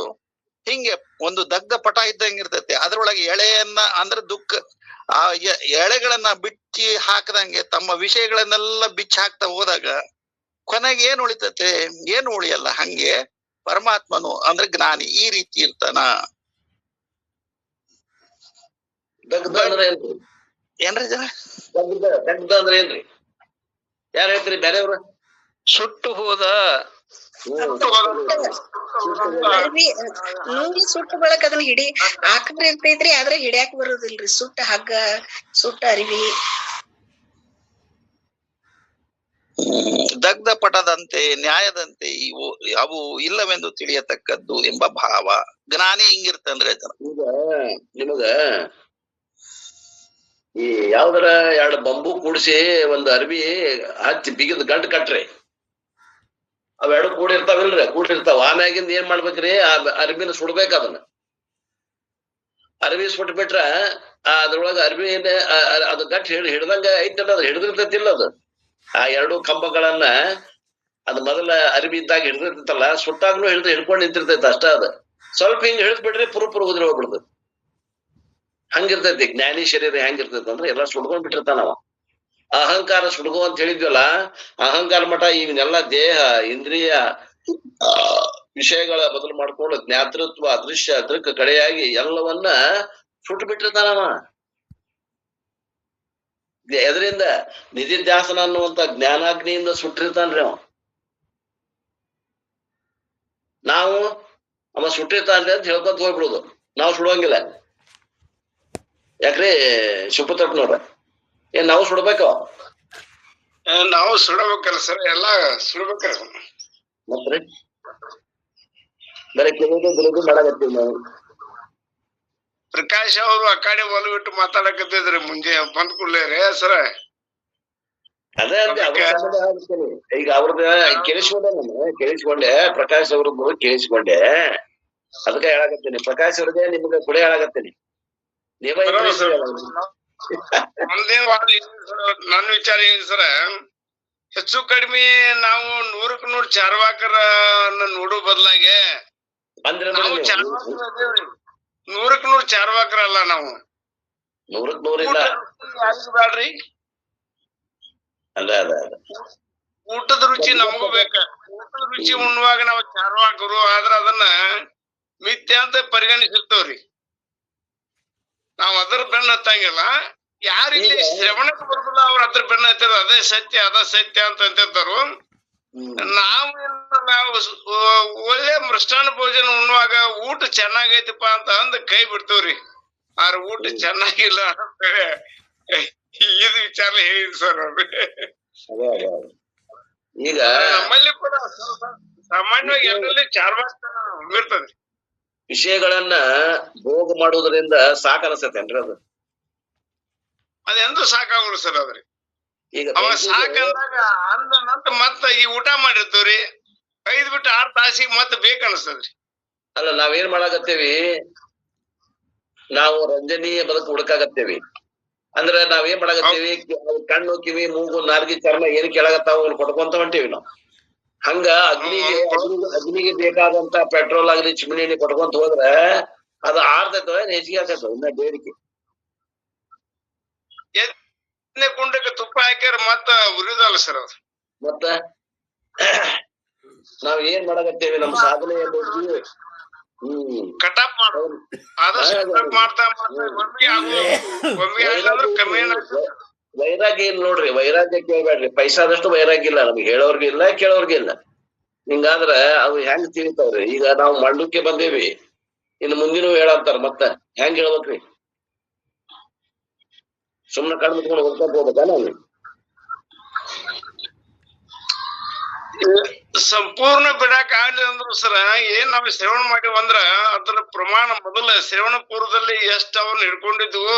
ಹಿಂಗೆ ಒಂದು ದಗ್ಧ ಪಟ ಇದ್ದಂಗಿರ್ತತಿ. ಅದ್ರೊಳಗೆ ಎಳೆಯನ್ನ ಅಂದ್ರೆ ದುಃಖ ಆ ಎಳೆಗಳನ್ನ ಬಿಚ್ಚಿ ಹಾಕದಂಗೆ ತಮ್ಮ ವಿಷಯಗಳನ್ನೆಲ್ಲ ಬಿಚ್ಚಿ ಹಾಕ್ತಾ ಹೋದಾಗ ಕೊನೆಗೆ ಏನ್ ಉಳಿತತೆ? ಏನು ಉಳಿಯಲ್ಲ. ಹಂಗೆ ಪರಮಾತ್ಮನು ಅಂದ್ರೆ ಜ್ಞಾನಿ ಈ ರೀತಿ ಇರ್ತಾನ. ದಗ್ಧ ಅಂದ್ರೆ ಏನ್ರಿ ಜನ? ದಗ್ಧ ಅಂದ್ರೆ ಏನ್ರಿ? ಯಾರು ಹೇಳ್ತೀರಿ? ಬೇರೆಯವ್ರ? ಸುಟ್ಟು ಹೋದ ನೂಲಿ ಸುಟ್ಟು ಬಳಕ ಅದನ್ನ ಹಿಡಿ ಆಕಾರ ಇರ್ತೈತ್ರಿ, ಆದ್ರೆ ಹಿಡಿಯಾಕ ಬರುದಿಲ್ರಿ. ಸುಟ್ಟ ಹಗ್ಗ, ಸುಟ್ಟ ಅರಿವಿ. ದಗ್ಧ ಪಟದಂತೆ ನ್ಯಾಯದಂತೆ ಇವು ಅವು ಇಲ್ಲವೆಂದು ತಿಳಿಯತಕ್ಕದ್ದು ಎಂಬ ಭಾವ. ಜ್ಞಾನಿ ಹಿಂಗಿರ್ತಂದ್ರೆ ಈಗ ನಿಮಗ ಈ ಯಾವ್ದಾರ ಎರಡು ಬಂಬು ಕೂಡಿಸಿ ಒಂದು ಅರ್ಬಿ ಹಚ್ಚಿ ಬಿಗಿದ್ ಗಂಟು ಕಟ್ರಿ, ಅವೆರಡು ಕೂಡಿರ್ತಾವಿಲ್ರಿ? ಕೂಡಿರ್ತಾವ. ಆಮ್ಯಾಗಿಂದ ಏನ್ ಮಾಡ್ಬೇಕ್ರಿ? ಆ ಅರ್ಬಿನ ಸುಡ್ಬೇಕ. ಅದನ್ನ ಅರ್ಬಿ ಸುಟ್ಬಿಟ್ರ ಅದ್ರೊಳಗ ಅರ್ಬಿ ಅದು ಗಟ್ಟಿ ಹಿಡ್ದಂಗ ಐತಲ್ಲ, ಅದು ಹಿಡಿದಿರ್ತೈತಿಲ್ಲ. ಅದು ಆ ಎರಡು ಕಂಬಗಳನ್ನ ಅದು ಮೊದಲ ಅರ್ಬಿ ಇದ್ದಾಗ ಹಿಡ್ದಿರ್ತೈತಲ್ಲ, ಸುಟ್ಟಾಗ್ನು ಹಿಡ್ಕೊಂಡು ನಿಂತಿರ್ತೈತಿ ಅಷ್ಟ. ಅದು ಸ್ವಲ್ಪ ಹಿಂಗ್ ಹಿಡಿದ್ ಬಿಡ್ರಿ ಪುರು ಉದ್ರಿ ಹೋಗ್ಬಿಡ್ತೈತಿ. ಹಂಗಿರ್ತೈತಿ ಜ್ಞಾನಿ ಶರೀರ. ಹೆಂಗಿರ್ತೈತಿ ಅಂದ್ರೆ ಎಲ್ಲ ಸುಡ್ಕೊಂಡ್ ಬಿಟ್ಟಿರ್ತಾನವ. ಅಹಂಕಾರ ಸುಡ್ಗೋ ಅಂತ ಹೇಳಿದ್ವಲ್ಲ, ಅಹಂಕಾರ ಮಠ ಇವನ್ನೆಲ್ಲ ದೇಹ ಇಂದ್ರಿಯ ವಿಷಯಗಳ ಬದಲು ಮಾಡ್ಕೊಂಡು ಜ್ಞಾತೃತ್ವ ಅದೃಶ್ಯ ದೃಕ್ ಕಡೆಯಾಗಿ ಎಲ್ಲವನ್ನ ಸುಟ್ಟು ಬಿಟ್ಟಿರ್ತಾನವ. ಎದರಿಂದ? ನಿಧಿಧ್ಯಾಸನ ಅನ್ನುವಂತ ಜ್ಞಾನಾಗ್ನಿಯಿಂದ ಸುಟ್ಟಿರ್ತಾನ್ರಿ ಅವ. ನಾವು ಅವ ಸುಟ್ಟಿರ್ತಾನ್ರಿ ಅಂತ ಹೇಳ್ಕೊಂತ ಹೋಗ್ಬಿಡುದು. ನಾವು ಸುಡುವಂಗಿಲ್ಲ. ಯಾಕ್ರಿ ಸುಪುತ್ರಪ್ಪನವ್ರ? ಏನ್ ನಾವು ಸುಡ್ಬೇಕು? ನಾವು ಸುಡಬೇಕಲ್ಲ ಸರ್, ಎಲ್ಲಾ ಸುಡ್ಬೇಕ್ರಿ. ಮತ್ರಿ ಬರೀ ಕೆಲವು ಮಾಡಕತ್ತೀವಿ ನಾವು. ಪ್ರಕಾಶ್ ಅವರು ಆ ಕಡೆ ಒಲ ಬಿಟ್ಟು ಮಾತಾಡಕತ್ತಿದ್ರಿ ಮುಂಜೆ ಬಂದ್ ಕೂಡ್ಲೇ ರೀ ಸರ. ಅದೇ ಅಂತೆ ಅವ್ರ ಸಂಬಂಧ ಹೇಳ್ತೀನಿ. ಈಗ ಅವ್ರದ್ದು ಕೇಳಿಸ್ಕೊಂಡೆ, ನಾನು ಕೇಳಿಸ್ಕೊಂಡೆ, ಪ್ರಕಾಶ್ ಅವ್ರದ್ದು ಕೇಳಿಸ್ಕೊಂಡೆ. ಅದಕ್ಕೆ ಹೇಳಕತ್ತೀನಿ, ಪ್ರಕಾಶ್ ಅವ್ರಿಗೆ ನಿಮ್ಗೆ ಕೂಡ ಹೇಳಕತ್ತೀನಿ. ನೀವೇ ಒಂದೇ ನನ್ನ ವಿಚಾರ ಏನ್ ಸರ, ಹೆಚ್ಚು ಕಡಿಮೆ ನಾವು 100ಕ್ಕೆ 100 ಚಾರ್ವಾಕರ ನೋಡೋ ಬದಲಾಗೆ ಅಂದ್ರೆ ನಾವು 100ಕ್ಕೆ 100 ಚಾರ್ವಾಕರ ಅಲ್ಲ, ನಾವು 100ಕ್ಕೆ 100 ಇಲ್ಲ. ಬ್ಯಾಡ್ರಿ, ಅದ ಅದ ಅದ ಊಟದ ರುಚಿ ನಮಗೂ ಬೇಕ. ಊಟದ ರುಚಿ ಉಣ್ಣುವಾಗ ನಾವು ಚಾರ್ವಾಕರು ಆದ್ರ ಅದನ್ನ ಮಿಥ್ಯ ಅಂತ ಪರಿಗಣಿಸಿರ್ತೇವ್ರಿ. ನಾವ್ ಅದ್ರ ಬೆನ್ನ ಹತ್ತಂಗಿಲ್ಲ. ಯಾರಿಲ್ಲಿ ಶ್ರವಣಕ್ಕೆ ಬರುದಿಲ್ಲ ಅವ್ರ ಅದ್ರ ಬೆನ್ನ ಹತ್ತಿರ ಅದೇ ಸತ್ಯ ಅದ ಸತ್ಯ ಅಂತ ಅಂತಿರ್ತಾರು. ನಾವು ಒಳ್ಳೆ ಮೃಷ್ಟಾನ್ನ ಭೋಜನ ಉಣ್ಣುವಾಗ ಊಟ ಚೆನ್ನಾಗೈತಿಪ್ಪ ಅಂತ ಅಂದ್ ಕೈ ಬಿಡ್ತೇವ್ರಿ. ಆದ್ರ ಊಟ ಚೆನ್ನಾಗಿಲ್ಲ ಅಂತ ಇದು ವಿಚಾರ ಹೇಳಿದ್ ಸರ್ ಅವ್ರಿ. ಈಗ ನಮ್ಮಲ್ಲಿ ಕೂಡ ಸಾಮಾನ್ಯವಾಗಿ ಎಲ್ಲರಲ್ಲಿ ಚಾರ್ವಾಕ ಇರ್ತದ್ರಿ. ವಿಷಯಗಳನ್ನ ಭೋಗ ಮಾಡುವುದರಿಂದ ಸಾಕ್ ಅನಸತ್ತೇನ್ರಿ ಅದು? ಅದೆಂದು ಸಾಕಾಗಲ್ಲ ಸರ್ ಅದ್ರಿ. ಈಗ ಅವ ಸಾಕಂದಾಗ ಅಂದ ನಂತ ಮತ್ತ ಈ ಊಟ ಮಾಡಿರ್ತೇವ್ರಿ, 5 ಬಿಟ್ಟು 6 ತಾಸಿಗೆ ಮತ್ತ ಬೇಕನ್ಸ್ತದ್ರಿ. ಅಲ್ಲ, ನಾವೇನ್ ಮಾಡಾಕತ್ತೇವಿ, ನಾವು ರಂಜನೀಯ ಬದುಕು ಹುಡುಕಾಕತ್ತೇವಿ. ಅಂದ್ರೆ ನಾವೇನ್ ಮಾಡಾಕತ್ತೇವಿ, ಕಣ್ಣು ಕಿವಿ ಮೂಗು ನಾಲ್ಗಿ ಚರ್ಮ ಏನ್ ಕೇಳಾಗತ್ತಾವ ಅವ್ನು ಕೊಟ್ಕೊಂತ ಹೊಂಟೇವಿ ನಾವು. ಹಂಗ ಅಗ್ನಿಗೆ ಬೇಕಾದಂತ ಪೆಟ್ರೋಲ್ ಆಗ್ಲಿ ಚಿಮಣಿ ಕೊಟ್ಕೊಂತ ಹೋದ್ರೆ ಅದು ಆರ್ತೈತೋ ಏನ್ ಹೆಚ್ಚಿಗೆ ಆಗ್ತೈತೋ ಇನ್ನ ಬೇಡಿಕೆ? ಎಣ್ಣೆ ಕುಂಡಕ್ಕೆ ತುಪ್ಪ ಹಾಕ್ಯಾರ ಮತ್ತ ಉರಿದಲ್ಲ ಸರ್ ಅದು. ಮತ್ತ ನಾವ್ ಏನ್ ಮಾಡಾಕತ್ತೇವಿ, ನಮ್ ಸಾಧನೆ ಕಟಾಪ್ ಮಾಡ ಆದಷ್ಟು ಮಾಡ್ತಾ ವೈರಾಗ್ಯ ಇಲ್ಲ ನೋಡ್ರಿ. ವೈರಾಗ್ಯ ಕೇಳ್ಬೇಡ್ರಿ, ಪೈಸಾದಷ್ಟು ವೈರಾಗ್ಯ ಇಲ್ಲ ನಮ್ಗೆ, ಹೇಳೋರ್ಗು ಇಲ್ಲ ಕೇಳೋರ್ಗು ಇಲ್ಲ. ಹಿಂಗಾದ್ರ ಅವು ಹೆಂಗ್ ತಿಳಿತಾವ್ರಿ? ಈಗ ನಾವು ಮಂಡಕ್ಕೆ ಬಂದೇವಿ, ಇನ್ನು ಮುಂದಿನ ಹೇಳಂತಾರ, ಮತ್ತ ಹೆಂಗ್ ಹೇಳ್ಬೇಕ್ರಿ? ಸುಮ್ನೆ ಕಣ್ಣು ಮುಚ್ಕೊಂಡು ಹೋಗ್ತಾ ಹೋಗ್ಬೇಕಾ ನಾವು? ಸಂಪೂರ್ಣ ಬಿಡಾಕ್ ಆಗ್ಲಿಲ್ಲ ಅಂದ್ರು ಸರ ಏನ್ ನಾವ್ ಶ್ರವಣ ಮಾಡಿವ್ ಅಂದ್ರ ಅದ್ರ ಪ್ರಮಾಣ ಮೊದಲ ಶ್ರವಣ ಪೂರ್ವದಲ್ಲಿ ಎಷ್ಟ್ ಅವನ್ನ ಹಿಡ್ಕೊಂಡಿದ್ವು,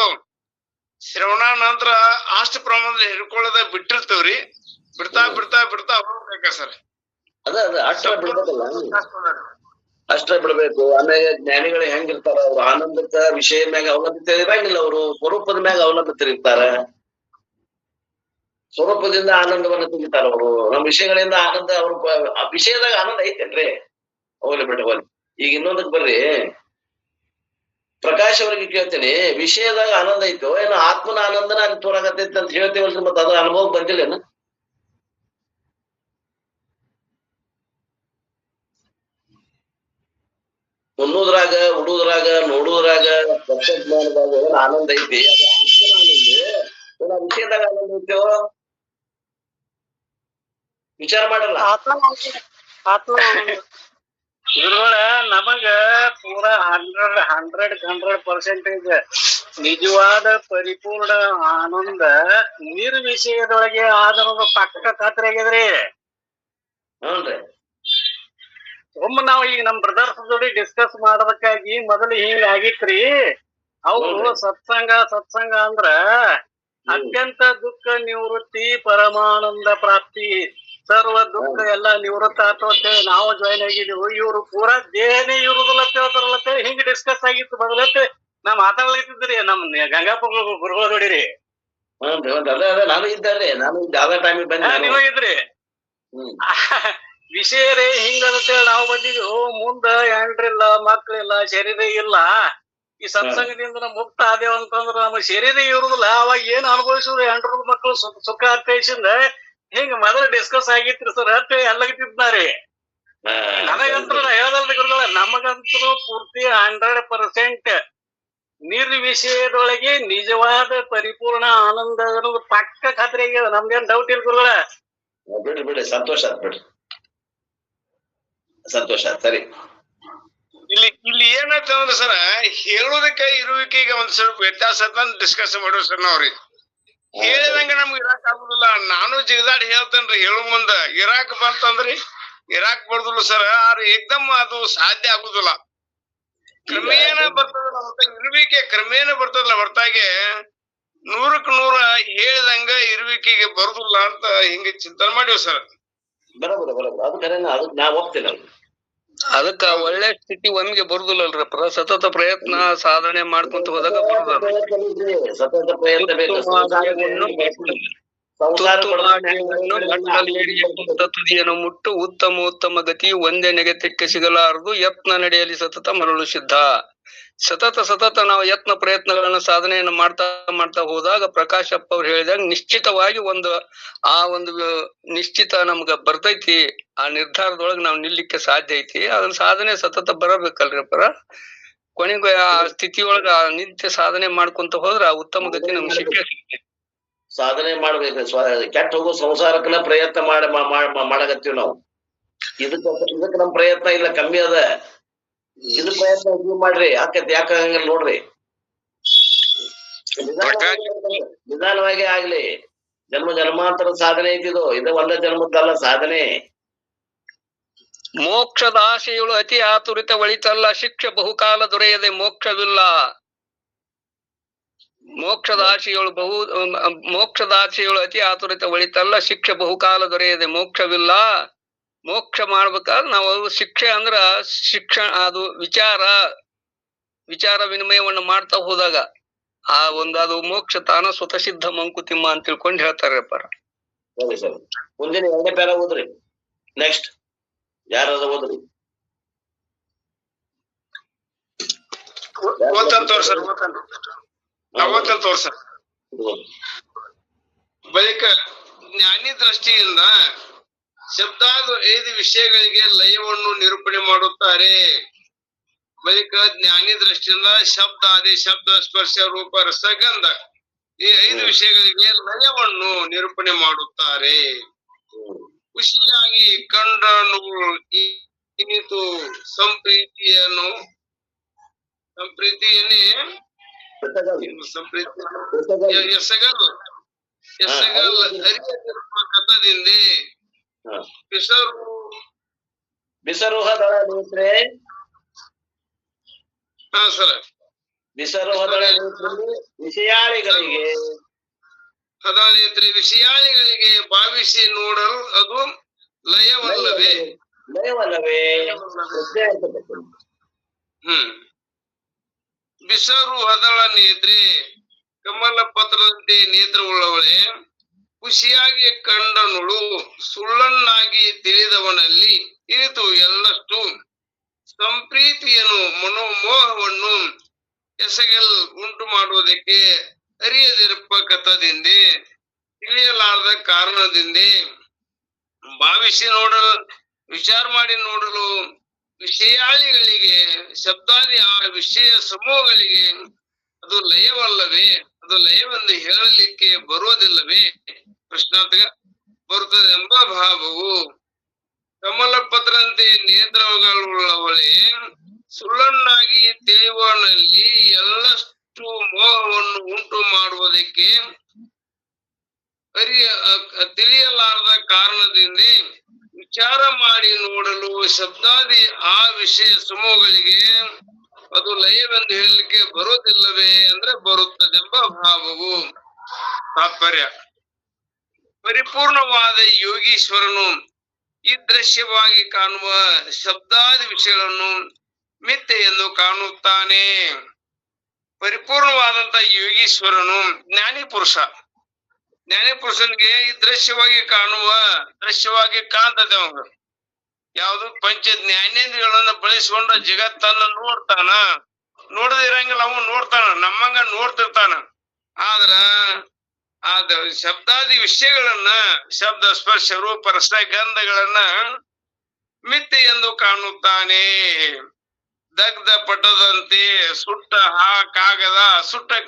ಶ್ರವಣ ನಂತರ ಅಷ್ಟು ಪ್ರಮಾಣದಲ್ಲಿ ಹಿಡ್ಕೊಳ್ಳೋದ ಬಿಟ್ಟಿರ್ತೇವ್ರಿ. ಬಿಡ್ತಾ ಬಿಡ್ತಾ ಬಿಡ್ತಾ ಹೋಗ್ಬೇಕ ಸರ್. ಅದ ಅಷ್ಟ ಬಿಡ್ಬೇಕಲ್ಲ, ಅಷ್ಟ ಬಿಡ್ಬೇಕು. ಆಮೇಲೆ ಜ್ಞಾನಿಗಳು ಹೆಂಗಿರ್ತಾರ, ಅವ್ರು ಆನಂದಕ್ಕ ವಿಷಯ ಮ್ಯಾಗ ಅವಲಂಬಿತರಿರಂಗಿಲ್ಲ, ಅವರು ಸ್ವರೂಪದ ಮ್ಯಾಗ ಅವಲಂಬಿತರಿರ್ತಾರ. ಸ್ವರೂಪದಿಂದ ಆನಂದವನ್ನ ತೆಗಿತಾರ ಅವರು. ನಮ್ಮ ವಿಷಯಗಳಿಂದ ಆನಂದ, ಅವ್ರ ವಿಷಯದಾಗ ಆನಂದ ಐತೇನ್ರಿ? ಹೋಗ್ಲಿ ಬಿಟ್ಟು ಹೋಗ್ಲಿ. ಈಗ ಇನ್ನೊಂದಕ್ ಬರ್ರಿ, ಪ್ರಕಾಶ್ ಅವ್ರಿಗೆ ಕೇಳ್ತೇನೆ, ವಿಷಯದಾಗ ಆನಂದ ಐತೋ ಏನೋ ಆತ್ಮನ ಆನಂದನ ಅಲ್ಲಿ ತೋರಾಗತ್ತೈತಿ ಅಂತ ಹೇಳ್ತೇವಲ್ರಿ, ಮತ್ತ ಅದು ಅನುಭವ ಬಂದಿಲ್ಲೇನ? ಉಣ್ಣುದ್ರಾಗ ಉಡುದ್ರಾಗ ನೋಡುದ್ರಾಗ ತತ್ವಜ್ಞಾನದಾಗ ಏನ್ ಆನಂದ ಐತಿ, ಅದು ಆತ್ಮನ ಆನಂದ. ವಿಷಯದಾಗ ಆನಂದ ಐತೋ ವಿಚಾರ ಮಾಡಲ್ಲ. ಗುರುಗಳ ನಮಗ ಪೂರಾ 100% ನಿಜವಾದ ಪರಿಪೂರ್ಣ ಆನಂದ ನಿರ್ವಿಷಯದೊಳಗೆ ಆದರದ ಪಕ್ಕ ಖಾತ್ರಿ ಆಗ್ಯದ್ರಿ. ಹ್ಞೂನ್ರಿ. ಒಮ್ಮೆ ನಾವ್ ಈಗ ನಮ್ ಬ್ರದರ್ಸ್ ಜೋಡಿ ಡಿಸ್ಕಸ್ ಮಾಡೋದಕ್ಕಾಗಿ ಮೊದಲು ಹಿಂಗ ಆಗಿತ್ರಿ. ಅವ್ರು ಸತ್ಸಂಗ ಅಂದ್ರ ಅತ್ಯಂತ ದುಃಖ ನಿವೃತ್ತಿ ಪರಮಾನಂದ ಪ್ರಾಪ್ತಿ, ಸರ್ವ ದುಃಖ ಎಲ್ಲಾ ನಿವೃತ್ತ ಆತೇಳಿ ನಾವು ಜಾಯ್ನ್ ಆಗಿದ್ದೀವಿ. ಇವ್ರು ಪೂರಾ ದೇಹನೇ ಇರುದಿಲ್ಲ ಹೇಳ್ತಾರಲ್ಲ, ಹಿಂಗ್ ಡಿಸ್ಕಸ್ ಆಗಿತ್ತು ಮೊದಲತ್ತೆ. ನಾ ಮಾತಾಡ್ಲಿಕ್ತಿದ್ರಿ ನಮ್ ಗಂಗಾಪ ಗುರುಗಳ ಜೋಡಿರಿ. ನಾನು ಇದ್ದಾರ್ರಿ, ನಾನು ಯಾವ್ದಾ ಟೈಮಿಗೆ ಬಂದ ನೀವ ಇದ್ರಿ. ವಿಷಯ ರೇ ಹಿಂಗಂತೇಳಿ ನಾವು ಬಂದಿದ್ವಿ. ಮುಂದ ಹೆಂಡ್ರಿಲ್ಲ, ಮಕ್ಳಿಲ್ಲ, ಶರೀರ ಇಲ್ಲ. ಈ ಸತ್ಸಂಗದಿಂದ ಮುಕ್ತ ಆದೇವ ಅಂತಂದ್ರ ನಮಗ್ ಶರೀರ ಇರುದಿಲ್ಲ. ಅವಾಗ ಏನ್ ಅನುಭವಿಸಿದ್ರು ಹೆಂಡ್ರು ಮಕ್ಳು ಸುಖ ಅರ್ಥೈಸಿಂದ ಹಿಂಗ ಮೊದಲ ಡಿಸ್ಕಸ್ ಆಗಿತ್ರಿ ಸರ್. ಅಷ್ಟೇ ಎಲ್ಲಗಿದ್ದಾರೆ. ನನಗಂತೂ ಹೇಳದಲ್ರಿ ಗುರುಗಳ, ನಮಗಂತೂ ಪೂರ್ತಿ 100% ನಿರ್ವಿಷಯದೊಳಗೆ ನಿಜವಾದ ಪರಿಪೂರ್ಣ ಆನಂದ ಅನ್ನೋದು ಪಕ್ಕ ಖಾತ್ರಿ ಆಗ್ಯದ. ನಮ್ಗೇನ್ ಡೌಟ್ ಇಲ್ಲ ಗುರುಗಳ. ಬಿಡ್ರಿ ಸಂತೋಷ ಆತ್ ಬಿಡ್ರಿ, ಸಂತೋಷ ಆತ್. ಸರಿ, ಇಲ್ಲಿ ಏನಾಯ್ತಂದ್ರ ಸರ, ಹೇಳೋದಕ್ಕೆ ಇರುವಿಕೆಗೆ ಒಂದ್ ಸ್ವಲ್ಪ ವ್ಯತ್ಯಾಸ ಡಿಸ್ಕಸ್ ಮಾಡೋ ಸರ್ ನಾವ್ರಿ. ಹೇಳಿದಂಗ ನಮ್ಗೆ ಇರಾಕ್ ಆಗುದಿಲ್ಲ. ನಾನು ಜಿಗದಾಡಿ ಹೇಳ್ತೇನ್ರಿ, ಹೇಳು ಮುಂದ ಇರಾಕ್ ಬಂತಂದ್ರಿ ಇರಾಕ್ ಬರ್ದಿಲ್ಲ ಸರ್. ಆದ್ರೆ ಏಕ್ದಮ್ ಅದು ಸಾಧ್ಯ ಆಗುದಿಲ್ಲ. ಕ್ರಮೇಣ ಬರ್ತದಲ್ಲ, ಇರುವಿಕೆ ಕ್ರಮೇಣ ಬರ್ತದಲ್ಲ ಹೊರತಾಗಿ 100ಕ್ಕೆ 100 ಹೇಳಿದಂಗ ಇರ್ವಿಕೆಗೆ ಬರುದಿಲ್ಲ ಅಂತ ಹಿಂಗೆ ಚಿಂತನೆ ಮಾಡಿವ್ ಸರ್. ಬರೋಬರ ಅದು ಕರೆನ, ಅದಕ್ಕೆ ನಾ ಒಪ್ತೀನಿ. ಅದಕ್ಕ ಒಳ್ಳೆ ಸ್ಥಿತಿ ಒಮ್ಮೆಗೆ ಬರುದಿಲ್ಲಲ್ರಪ್ಪ. ಸತತ ಪ್ರಯತ್ನ ಸಾಧನೆ ಮಾಡ್ಕೊಂತ ಹೋದಾಗ ಬರುದಿಲ್ಲ. ಸತತ ಪ್ರಯತ್ನ ಬೇಕು. ತುದಿಯನ್ನು ಮುಟ್ಟು ಉತ್ತಮ ಗತಿ ಒಂದೇ ನೆಗೆತಕ್ಕೆ ಸಿಗಲಾರದು. ಯತ್ನ ನಡೆಯಲಿ ಸತತ ಮರಳು ಸಿದ್ಧ. ಸತತ ನಾವು ಯತ್ನ ಪ್ರಯತ್ನಗಳನ್ನ ಸಾಧನೆಯನ್ನು ಮಾಡ್ತಾ ಹೋದಾಗ ಪ್ರಕಾಶಪ್ಪ ಅವ್ರು ಹೇಳಿದಾಗ ನಿಶ್ಚಿತವಾಗಿ ಒಂದು ನಿಶ್ಚಿತ ನಮ್ಗ ಬರ್ತೈತಿ. ಆ ನಿರ್ಧಾರದೊಳಗೆ ನಾವು ನಿಲ್ಲಿಕ್ಕೆ ಸಾಧ್ಯ ಐತಿ. ಅದನ್ನ ಸಾಧನೆ ಸತತ ಬರಬೇಕಲ್ರಿ ಪರ. ಕೊನೆಗೆ ಆ ಸ್ಥಿತಿಯೊಳಗ ನಿತ್ಯ ಸಾಧನೆ ಮಾಡ್ಕೊಂತ ಹೋದ್ರ ಆ ಉತ್ತಮ ಗತಿ ನಮ್ಗೆ ಸಿಕ್ಕೇ ಸಿಗ್ತೈತಿ. ಸಾಧನೆ ಮಾಡ್ಬೇಕು. ಕೆಟ್ಟ ಹೋಗೋ ಸಂಸಾರಕ್ಕನ ಪ್ರಯತ್ನ ಮಾಡಕತ್ತೀವಿ ನಾವು. ಇದಕ್ ನಮ್ ಪ್ರಯತ್ನ ಇಲ್ಲ, ಕಮ್ಮಿ ಅದ. ಇದು ಪ್ರಯತ್ನ ಮಾಡ್ರಿ, ಆಕತಿ ಯಾಕಂಗಿಲ್ಲ ನೋಡ್ರಿ. ನಿಧಾನವಾಗಿ ಆಗ್ಲಿ. ಜನ್ಮಾಂತರ ಸಾಧನೆ ಐತಿದು. ಇದು ಒಂದೇ ಜನ್ಮದ್ದಲ್ಲ ಸಾಧನೆ. ಮೋಕ್ಷದ ಆಶೆಗಳು ಅತಿ ಆತುರಿತ ಒಳಿತಲ್ಲ, ಶಿಕ್ಷೆ ಬಹುಕಾಲ ದೊರೆಯದೆ ಮೋಕ್ಷವಿಲ್ಲ. ಮೋಕ್ಷದ ಆಶೆಗಳು ಅತಿ ಆತುರಿತ ಒಳಿತಲ್ಲ, ಶಿಕ್ಷೆ ಬಹುಕಾಲ ದೊರೆಯದೆ ಮೋಕ್ಷವಿಲ್ಲ. ಮೋಕ್ಷ ಮಾಡ್ಬೇಕಾದ್ರೆ ನಾವು ಶಿಕ್ಷೆ ಅಂದ್ರ ಅದು ವಿಚಾರ ವಿನಿಮಯವನ್ನು ಮಾಡ್ತಾ ಹೋದಾಗ ಅದು ಮೋಕ್ಷ ತಾನ ಸ್ವತಃ ಸಿದ್ಧ ಮಂಕುತಿಮ್ಮ ಅಂತ ತಿಳ್ಕೊಂಡು ಹೇಳ್ತಾರೆ ಪರ. ಸರಿ ಸರಿ, ಮುಂದಿನ 2ನೇ ಪ್ಯಾರ ಓದ್ರಿ. ನೆಕ್ಸ್ಟ್ ಯಾರಾದ ಓದ್ರಿ. ಬಳಿಕ ಜ್ಞಾನಿ ದೃಷ್ಟಿಯಿಂದ ಶಬ್ದಾದ 5 ವಿಷಯಗಳಿಗೆ ಲಯವನ್ನು ನಿರೂಪಣೆ ಮಾಡುತ್ತಾರೆ. ಬಳಿಕ ಜ್ಞಾನಿ ದೃಷ್ಟಿಯಿಂದ ಶಬ್ದಾದಿ ಶಬ್ದ ಸ್ಪರ್ಶ ರೂಪ ರಸಗಂಧ ಈ 5 ವಿಷಯಗಳಿಗೆ ಲಯವನ್ನು ನಿರೂಪಣೆ ಮಾಡುತ್ತಾರೆ. ಖುಷಿಯಾಗಿ ಕಂಡನು ಇನಿತು ಸಂಪ್ರೀತಿಯನ್ನೇ ಎಸಗಲ್ ಅರಿಯದಿರುವ ಕಥದಿಂದ ಬಿಸರುಹದಳ ನೇತ್ರೆ. ಹಾ ಸರ್, ಬಿಸರುಹದಳ ವಿಷಯಾಳಿಗಳಿಗೆ ವಿಷಯಾಳಿಗಳಿಗೆ ಭಾವಿಸಿ ನೋಡಲು ಅದು ಲಯವಲ್ಲವೇ? ಬಿಸರು ಹದಳ ನೇತ್ರೆ ಕಮಲ ಪತ್ರದಂತೆ ನೇತ್ರವುಳ್ಳವಳೆ, ಖುಷಿಯಾಗಿ ಕಂಡನುಳು ಸುಳ್ಳನ್ನಾಗಿ ತಿಳಿದವನಲ್ಲಿ ಇರಿತು ಎಳ್ಳಷ್ಟು ಸಂಪ್ರೀತಿಯನ್ನು ಮನೋಮೋಹವನ್ನು ಎಸಗಲ್ ಉಂಟು ಮಾಡುವುದಕ್ಕೆ ಅರಿಯದಿರಪ್ಪ ಕಥದಿಂದ ತಿಳಿಯಲಾರದ ಕಾರಣದಿಂದ ಭಾವಿಸಿ ನೋಡಲು ವಿಚಾರ ಮಾಡಿ ನೋಡಲು ವಿಷಯಾಳಿಗಳಿಗೆ ಶಬ್ದಾದಿ ಆ ವಿಷಯ ಸಮೂಹಗಳಿಗೆ ಅದು ಲಯವಲ್ಲವೇ? ಅದು ಲಯವೆಂದು ಹೇಳಲಿಕ್ಕೆ ಬರುವುದಿಲ್ಲವೇ? ಪ್ರಶ್ನಾರ್ಥಕ ಬರುತ್ತದೆ ಎಂಬ ಭಾವವು ಕಮಲ ಪತ್ರಂತೆ ನೇತ್ರಗಳುಳ್ಳವಳೆ ಸುಳ್ಳನ್ನಾಗಿ ತಿಳಿಯುವನಲ್ಲಿ ಎಳ್ಳಷ್ಟು ಮೋಹವನ್ನು ಉಂಟು ಮಾಡುವುದಕ್ಕೆ ತಿಳಿಯಲಾರದ ಕಾರಣದಿಂದ ವಿಚಾರ ಮಾಡಿ ನೋಡಲು ಶಬ್ದಾದಿ ಆ ವಿಷಯ ಸಮೂಹಗಳಿಗೆ ಅದು ಲಯವೆಂದು ಹೇಳಲಿಕ್ಕೆ ಬರುವುದಿಲ್ಲವೇ ಅಂದ್ರೆ ಬರುತ್ತದೆಂಬ ಭಾವವು. ತಾತ್ಪರ್ಯ: ಪರಿಪೂರ್ಣವಾದ ಯೋಗೀಶ್ವರನು ಈ ದೃಶ್ಯವಾಗಿ ಕಾಣುವ ಶಬ್ದಾದಿ ವಿಷಯಗಳನ್ನು ಮಿಥ್ಯೆ ಎಂದು ಕಾಣುತ್ತಾನೆ. ಪರಿಪೂರ್ಣವಾದಂತ ಯೋಗೀಶ್ವರನು ಜ್ಞಾನಿ ಪುರುಷನಿಗೆ ಈ ದೃಶ್ಯವಾಗಿ ಕಾಣ್ತದೆ. ಅವಾಗ ಯಾವುದು ಪಂಚ ಜ್ಞಾನೇಂದ್ರಿಯಗಳನ್ನ ಬಳಸಿಕೊಂಡ ಜಗತ್ತನ್ನ ನೋಡದಿರಂಗಿಲ್ಲ, ಅವ ನೋಡ್ತಾನ, ನಮ್ಮಂಗ ನೋಡ್ತಿರ್ತಾನ. ಆದ್ರ ಶಬ್ದಾದಿ ವಿಷಯಗಳನ್ನ ಶಬ್ದ ಸ್ಪರ್ಶ ರೂಪ ರಸ ಗಂಧಗಳನ್ನ ಮಿಥ್ಯೆ ಎಂದು ಕಾಣುತ್ತಾನೆ. ದಗ್ಧ ಪಟದಂತೆ ಸುಟ್ಟ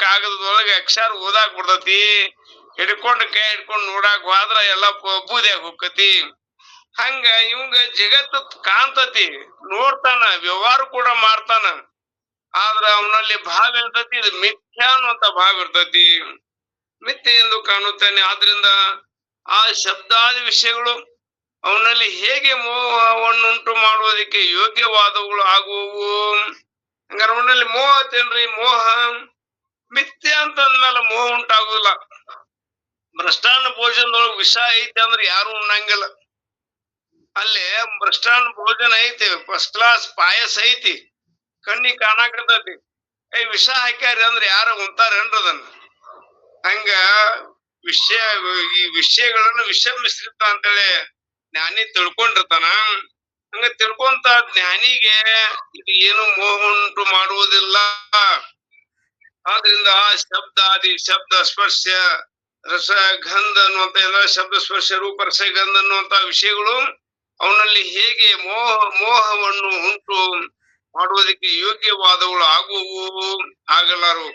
ಕಾಗದದೊಳಗೆ ಅಕ್ಷರ ಓದಾಕ್ ಬಿಡ್ತತಿ. ಕೈ ಹಿಡ್ಕೊಂಡ್ ನೋಡಾಕ್ ಹೋದ್ರ ಎಲ್ಲಾ ಬೂದ್ಯಾಗ ಹೋಗತಿ. ಹಂಗ ಇವಂಗ ಜಗತ್ತು ಕಾಣ್ತತಿ, ನೋಡ್ತಾನ, ವ್ಯವಹಾರ ಕೂಡ ಮಾಡ್ತಾನ. ಆದ್ರ ಅವನಲ್ಲಿ ಭಾವ ಇರ್ತತಿ, ಇದು ಮಿಥ್ಯ ಅನ್ನುವಂತ ಭಾವ ಇರ್ತತಿ. ಮಿಥ್ಯೆ ಎಂದು ಕಾಣುತ್ತಾನೆ. ಆದ್ರಿಂದ ಆ ಶಬ್ದಾದಿ ವಿಷಯಗಳು ಅವನಲ್ಲಿ ಹೇಗೆ ಮೋಹವನ್ನುಂಟು ಮಾಡುವುದಕ್ಕೆ ಯೋಗ್ಯವಾದವುಗಳು ಆಗುವವು. ಹಂಗಾರ ಅವನಲ್ಲಿ ಮೋಹ ಐತೇನ್ರಿ? ಮಿಥ್ಯ ಅಂತ ಅಂದ್ಮೇಲೆ ಮೋಹ ಉಂಟಾಗುದಿಲ್ಲ. ಮೃಷ್ಟಾನ್ನ ಭೋಜನದೊಳಗ ವಿಷ ಐತಿ ಅಂದ್ರೆ ಯಾರು ಉಣ್ಣಂಗಿಲ್ಲ. ಅಲ್ಲಿ ಮೃಷ್ಟಾನ್ನ ಭೋಜನ ಐತಿ, ಫಸ್ಟ್ ಕ್ಲಾಸ್ ಪಾಯಸ ಐತಿ, ಕಣ್ಣಿಗೆ ಕಾಣಾಕತೈತಿ, ವಿಷ ಹಾಕ್ಯಾರಿ ಅಂದ್ರೆ ಯಾರು ಉಂತಾರೇನ್ರ ಅದನ್ನ? ಹಂಗ ವಿಷಯ, ಈ ವಿಷಯಗಳನ್ನು ವಿಷ ಮಿಶ್ರಿತ ಅಂತೇಳಿ ಜ್ಞಾನಿ ತಿಳ್ಕೊಂಡಿರ್ತಾನ. ಹಂಗ ತಿಳ್ಕೊಂತ ಜ್ಞಾನಿಗೆ ಇದು ಏನು ಮೋಹ ಉಂಟು ಮಾಡುವುದಿಲ್ಲ. ಆದ್ರಿಂದ ಶಬ್ದಾದಿ, ಶಬ್ದ ಸ್ಪರ್ಶ ರಸ ಗಂಧ ಅನ್ನುವಂತ ಎಲ್ಲ ಶಬ್ದ ಸ್ಪರ್ಶ ರೂಪ ರಸ ಗಂಧ ಅನ್ನುವಂತ ವಿಷಯಗಳು ಅವನಲ್ಲಿ ಹೇಗೆ ಮೋಹವನ್ನು ಉಂಟು ಮಾಡುವುದಕ್ಕೆ ಯೋಗ್ಯವಾದವುಗಳು ಆಗುವು, ಆಗಲಾರು.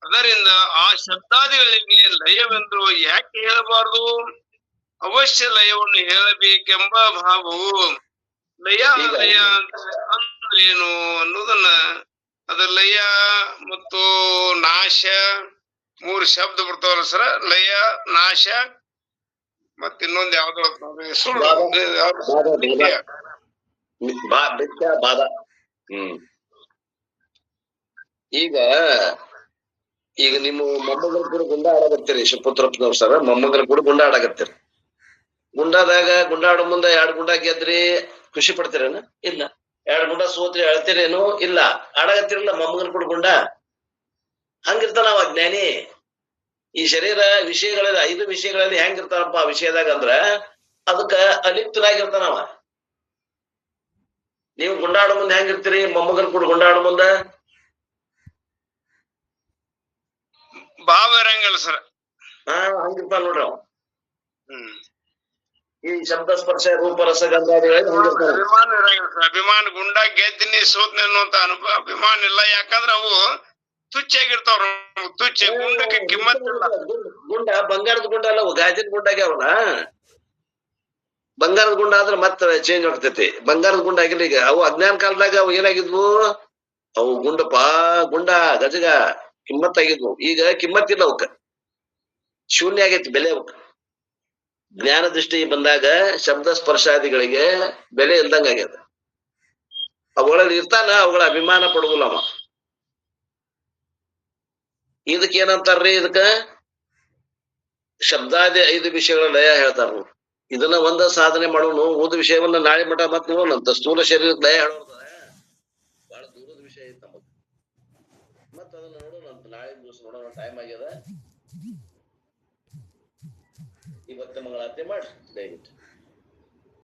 ಅದರಿಂದ ಆ ಶಬ್ದಾದಿಗಳಿಗೆ ಲಯವೆಂದು ಯಾಕೆ ಹೇಳಬಾರದು? ಅವಶ್ಯ ಲಯವನ್ನು ಹೇಳಬೇಕೆಂಬ ಭಾವವು ಲಯ ಲಯ ಅಂದ್ರೇನು ಅನ್ನೋದನ್ನ, ಅದ ಲಯ ಮತ್ತು ನಾಶ ಮೂರು ಶಬ್ದ ಬರ್ತಾವಲ್ಲ ಸರ. ಲಯ, ನಾಶ, ಮತ್ತ ಇನ್ನೊಂದ್ ಯಾವ್ದು ಸುಳ್ಳು, ಬಾಧ. ಈಗ ನಿಮ್ಮ ಮೊಮ್ಮಗಳ ಕೂಡ ಗುಂಡ ಆಡಕತ್ತೀರಿ, ಶಿವಪುತ್ರಪ್ಪನವ್ರ ಸರ ಮೊಮ್ಮಗಳ ಕೂಡ ಗುಂಡ ಆಡಕತ್ತೀರಿ. ಗುಂಡಾದಾಗ ಗುಂಡಾಡೋ ಮುಂದೆ 2 ಗುಂಡ ಗೆದ್ರಿ, ಖುಷಿ ಪಡ್ತೀರೇನು? ಇಲ್ಲ. 2 ಗುಂಡ ಸೋತ್ರಿ ಅಳ್ತೀರೇನು? ಇಲ್ಲ. ಆಡಕತ್ತೀರಲ್ಲ ಮೊಮ್ಮಗನ ಕೂಡ ಗುಂಡ. ಹಂಗಿರ್ತಾನ ಅವ ಜ್ಞಾನಿ. ಈ ಶರೀರ ವಿಷಯಗಳಲ್ಲಿ 5 ವಿಷಯಗಳಲ್ಲಿ ಹೆಂಗಿರ್ತಾನಪ್ಪ ಆ ವಿಷಯದಾಗ ಅಂದ್ರ ಅದಕ್ಕ ಅಲಿಪ್ತನಾಗಿರ್ತಾನವ. ನೀವು ಗುಂಡಾಡೋ ಮುಂದೆ ಹೆಂಗಿರ್ತೀರಿ? ಮೊಮ್ಮಗನ ಕೂಡ ಗುಂಡಾಡೋ ಮುಂದ ಭಾವ ಇರಂಗಿಲ್ಲ ಸರ್. ಹಂಗಿರ್ತಾನ ನೋಡ್ರಿ ಅವ. ಈ ಶಬ್ದ ಸ್ಪರ್ಶ ರೂಪ ರಸ ಗಂಧಾದಿಗಳು ಅಭಿಮಾನ ಇರಂಗಿಲ್ಲ ಸರ್. ಅಭಿಮಾನ ಗುಂಡ ಗೆದ್ದಿನಿ ಸೋತ್ನಿ ಅನ್ನುವಂತ ಅಭಿಮಾನ ಇಲ್ಲ. ಯಾಕಂದ್ರ ಅವು ತುಚ್ಚಾಗಿರ್ತಾವ್ರ. ತುಚ್ಚ ಗುಂಡಕ್ಕೆ ಕಿಮ್ಮತ್ ಇಲ್ಲ. ಗುಂಡ ಬಂಗಾರದ ಗುಂಡ ಅಲ್ಲ, ಗಾಜಿನ ಗುಂಡಾಗ ಅವನ. ಬಂಗಾರದ ಗುಂಡ ಆದ್ರೆ ಮತ್ತ ಚೇಂಜ್ ಆಗ್ತೈತಿ. ಬಂಗಾರದ ಗುಂಡ ಆಗಿಲ್ಲ. ಈಗ ಅವು ಅಜ್ಞಾನ ಕಾಲದಾಗ ಅವು ಏನಾಗಿದ್ವು? ಅವು ಗುಂಡ ಗಜಗ ಕಿಮ್ಮತ್ ಆಗಿದ್ವು. ಈಗ ಕಿಮ್ಮತ್ತಿಲ್ಲ ಅವಕ್ಕ, ಶೂನ್ಯ ಆಗೈತಿ ಬೆಲೆ ಅವಕ್ಕ. ಜ್ಞಾನ ದೃಷ್ಟಿ ಬಂದಾಗ ಶಬ್ದ ಸ್ಪರ್ಶಾದಿಗಳಿಗೆ ಬೆಲೆ ಇಲ್ದಂಗ ಆಗ್ಯದ. ಅವುಗಳಲ್ಲಿ ಇರ್ತಾನ, ಅವುಗಳ ಅಭಿಮಾನ ಪಡುದಿಲ್ಲ ಅವ. ಇದಕ್ ಏನಂತಾರ್ರಿ? ಇದಕ್ಕ ಶಬ್ದಾದಿ 5 ವಿಷಯಗಳ ಲಯ ಹೇಳ್ತಾರ. ಇದನ್ನ ಒಂದ ಸಾಧನೆ ಮಾಡೋನು, ಓದ ವಿಷಯವನ್ನ ನಾಳೆ ಮಠ ಮತ್ ನೋಡೋಣಂತ. ಸ್ಥೂಲ ಶರೀರದ ಲಯ ಹೇಳೋದ ಬಹಳ ದೂರದ ವಿಷಯ ಐತಿ ನಮಗ್. ಮತ್ತ ಅದನ್ನ ನೋಡೋಣಂತ, ನಾಳೆ ದಿವಸ ನೋಡೋಣ. ಟೈಮ್ ಆಗ್ಯದ. ಇವತ್ತ ಮಂಗಳಾರತಿ ಮಾಡ್ರಿ ದಯವಿಟ್ಟು.